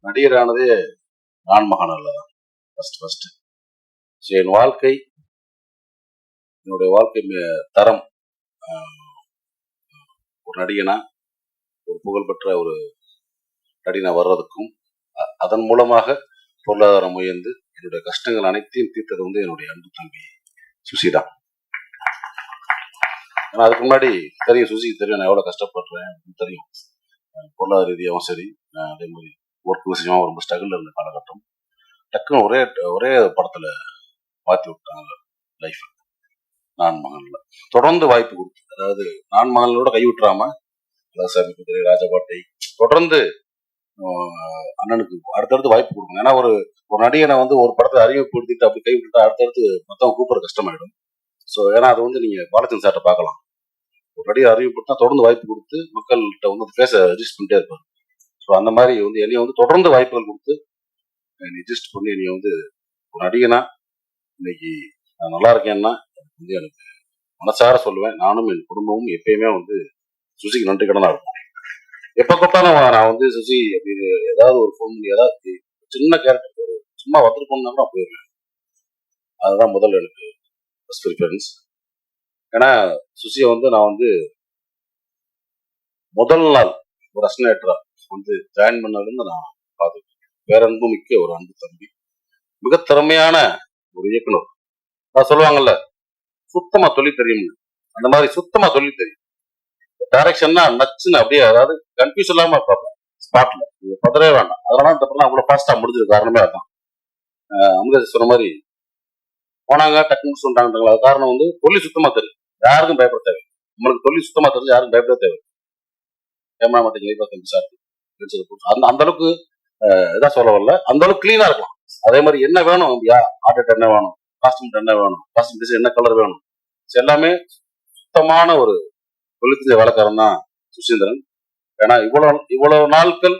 நடிகரானதே நான் மகன் அல்லதான் first. So என் வாழ்க்கை, என்னுடைய வாழ்க்கை தரம் ஒரு நடிகனா, ஒரு புகழ்பெற்ற ஒரு நடிகனா வர்றதுக்கும், அதன் மூலமாக பொருளாதாரம் உயர்ந்து என்னுடைய கஷ்டங்கள் அனைத்தையும் தீர்த்தது வந்து என்னுடைய அன்பு தம்பி சுசி தான். ஏன்னா அதுக்கு முன்னாடி தெரியும், சுசிக்கு தெரியும் நான் எவ்வளோ கஷ்டப்படுறேன் தெரியும். பொருளாதார ரீதியாகவும் சரி, அதே மாதிரி ஒர்க் விஷயமாக ரொம்ப ஸ்ட்ரகிள் இருந்த காலகட்டம். டக்குன்னு ஒரே படத்துல மாற்றி விட்டாங்க லைஃப். நான் மகன்ல தொடர்ந்து வாய்ப்பு கொடுத்து, அதாவது நான் மகனோட கை விட்டுறாம சாமி குதிரை, ராஜபாட்டை தொடர்ந்து அண்ணனுக்கு அடுத்தடுத்து வாய்ப்பு கொடுக்கணும். ஏன்னா ஒரு நடிகனை வந்து ஒரு படத்தை அறிமுகப்படுத்திட்டு அப்படி கை விட்டுட்டா அடுத்தடுத்து மொத்தம் கூப்பிட கஷ்டமாயிடும். ஸோ ஏன்னா அது வந்து நீங்க பாலச்சந்திரன் சார்ட்ட பார்க்கலாம். ஒரு நடிகை அறிமுகப்படுத்தா தொடர்ந்து வாய்ப்பு கொடுத்து மக்கள்கிட்ட வந்து அந்த ஃபேஸை ரெஜிஸ்ட் பண்ணிட்டே இருப்பாங்க. ஸோ அந்த மாதிரி வந்து என்னைய வந்து தொடர்ந்து வாய்ப்புகள் கொடுத்து ரெஜிஸ்ட் பண்ணி என்னைய வந்து ஒரு நடிகனா இன்னைக்கு நான் நல்லா இருக்கேன்னா வந்து எனக்கு மனசார சொல்லுவேன். நானும் என் குடும்பமும் எப்பயுமே வந்து சுசிக்கு நன்றி கடனா இருக்கும். எப்ப கூப்பிட்டாலும் நான் வந்து சுசி அப்படின்னு ஏதாவது ஒரு ஃபோன் பண்ணி ஏதாவது சின்ன கேரக்டர் ஒரு சும்மா வந்துருக்கோம்னா கூட போயிடுவேன். அதுதான் முதல்ல எனக்கு ஃபர்ஸ்ட் ப்ரிஃபரன்ஸ். ஏன்னா சுசியை வந்து நான் வந்து முதல் நாள் ஒரு அஸ்னேட்டரா வந்து ஜாயின் பண்ணதுலேருந்து நான் பார்த்துருக்கேன். பேரன்பு மிக்க ஒரு அன்பு தம்பி, மிக திறமையான ஒரு இயக்குனர். நான் சொல்லுவாங்கல்ல சுத்தமா தொழில் தெரியும், அந்த மாதிரி சுத்தமா தொழில் தெரியும். டைரக்ஷன்னா நச்சுன்னு அப்படியே, அதாவது கன்ஃபியூஸ் இல்லாம பார்ப்பேன் ஸ்பாட்ல, பதறவே வேண்டாம். அதனால இந்த படம் அவ்வளவு ஃபாஸ்டா முடிஞ்சது காரணமே அதான். அமுதேஷ் சொன்ன மாதிரி போனாங்க டக்குன்னு சொல்லிட்டாங்க. அது காரணம் வந்து தொழில் சுத்தமா தெரியும், யாருக்கும் பயப்பட தேவை. நம்மளுக்கு தொழில் சுத்தமா தெரிஞ்சு யாருக்கும் பயப்பட தேவை. கேமரா மாட்டீங்க சார் அந்த அளவுக்கு இதான் சொல்ல வரல, அந்த அளவுக்கு கிளீனா இருக்கலாம். அதே மாதிரி என்ன வேணும், ஆர்டர் என்ன வேணும், காஸ்டியூம் என்ன வேணும், காஸ்டியூம் டிசைன் என்ன கலர் வேணும், எல்லாமே சுத்தமான ஒரு தொழிற்சங்க வேலைக்காரன் தான் சுசீந்திரன். ஏன்னா இவ்வளவு நாட்கள்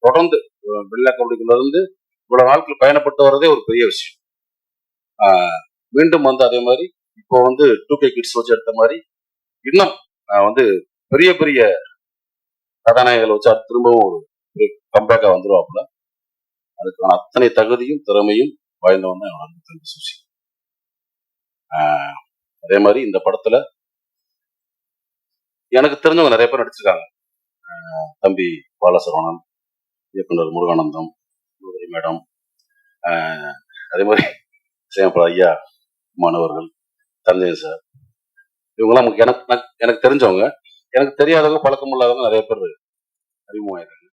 தொடர்ந்து வெள்ளை கபடிக்குள்ள இருந்து இவ்வளவு நாட்கள் பயணப்பட்டு வர்றதே ஒரு பெரிய விஷயம். மீண்டும் வந்து அதே மாதிரி இப்போ வந்து 2K கிட்ஸ் வச்சு எடுத்த மாதிரி இன்னும் வந்து பெரிய பெரிய கதாநாயகங்களை வச்சு திரும்பவும் ஒரு கம்பேக்கா வந்துருவாப்புல. அதுக்கான அத்தனை தகுதியும் திறமையும் வாய்ந்தவன் தான் என்னோட தம்பி சுசி. அதே மாதிரி இந்த படத்துல எனக்கு தெரிஞ்சவங்க நிறைய பேர் நடிச்சிருக்காங்க. தம்பி பாலசரவணன், இயக்குனர் முருகானந்தம், மேடம், அதே மாதிரி சேமப்பா ஐயா, மாணவர்கள், தஞ்சன் சார், இவங்கெல்லாம் எனக்கு தெரிஞ்சவங்க. எனக்கு தெரியாதவங்க, பழக்கம் இல்லாதவங்க நிறைய பேர் அறிமுகமாயிருக்காங்க.